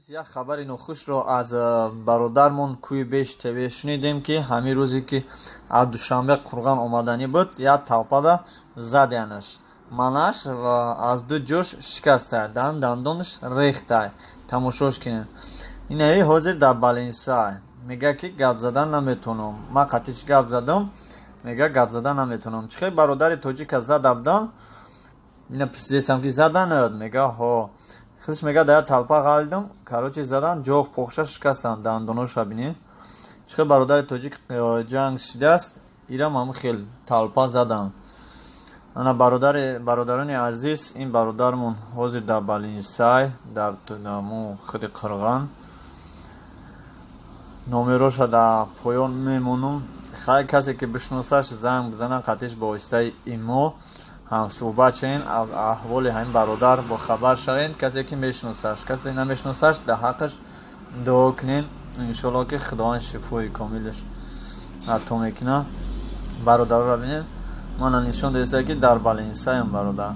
як хабари нохушро аз бародармон кӯи беш тв шунидем ки ҳамин рӯзе ки аз душанбе қурған омаданӣ буд як талпада задянаш манаш аз ду ҷӯш шикастай дандонаш рехтай тамошош кинен инаи ҳозир дар балинсай мега ки гап задан наметонам ман қатиш гап задам мега гап задан наметонам чихел бародари тоҷика задабдан ина присидесам ки заданад мега ҳо худш мега да талпа галдам короче задан ҷоғ похша шикастан дандоноша бинем чихел бародари тоҷик ҷанг шидаст ирам ҳам хел талпа задан ана бародарони азиз ин бародармон ҳозир дар балинсай дар тӯдамо худи қирған номероша дар поён мемонам хай касе ки бишносаш занг бизанад қатиш бо воситаи имо ҳамсӯҳбат шавен аз аҳволи ҳамин бародар бохабар шавен касе ки мешиносаш касе намешиносаш дар ҳаққаш дуо кунен иншоалло ки худованд шифои комилаш ато мекуна бародарро бинем мана нишон дадиста ки дар балинсаям бародар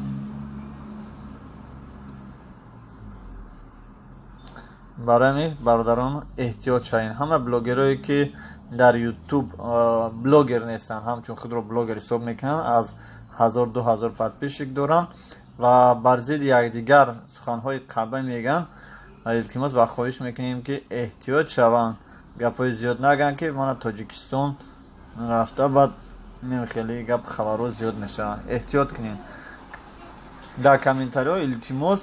барои ми бародарон эҳтиёт шавен ҳама блогерое ки дар ютуб блогер нестанд ҳамчун худро блогер ҳисоб мекунанд аз 1000-2000 подписчик дорам ва бар зидди якдигар суханҳои қаба меган илтимос ва хоҳиш мекунем ки эҳтиёт шаванд гапҳои зиёд нагӯянд ки мана тоҷикистон рафта баъд хеле гап хабарҳо зиёд мешаванд эҳтиёт кунем дар комментариҳо илтимос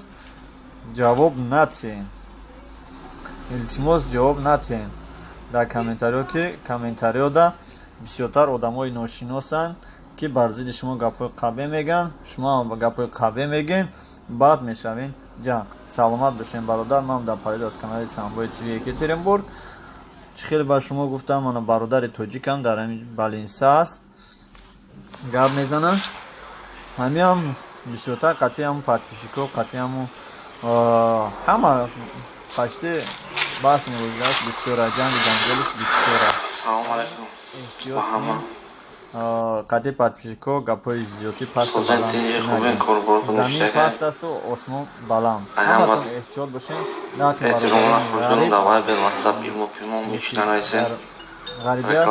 ҷавоб натиҳем дар комментариҳо ки комментариҳода бисёртар одамҳои ношиносанд ки бар зидди шумо гапҳои қаве мегӯянд шумо гапҳои қаве мегӯем баъд мешавем ҷанг саломат бошем бародар ман дар парид аз канали самбои тв екатеринбург чихел ба шумо гуфтам мана бародари тоҷикам дар ҳамин балинса аст гап мезанам ҳамиам бисёртар қатъи ҳамун подписчикҳо қатъи ҳамун ҳама почти баҳс мевоҷидаст бисёра ҷанги ҷанҷолиш бисёра салому алайкум ба ҳама қатъи подписчикҳо гапҳои зиёди пасту замин паст асту осмон баланд ҳаматон эҳтиёт бошем гарибият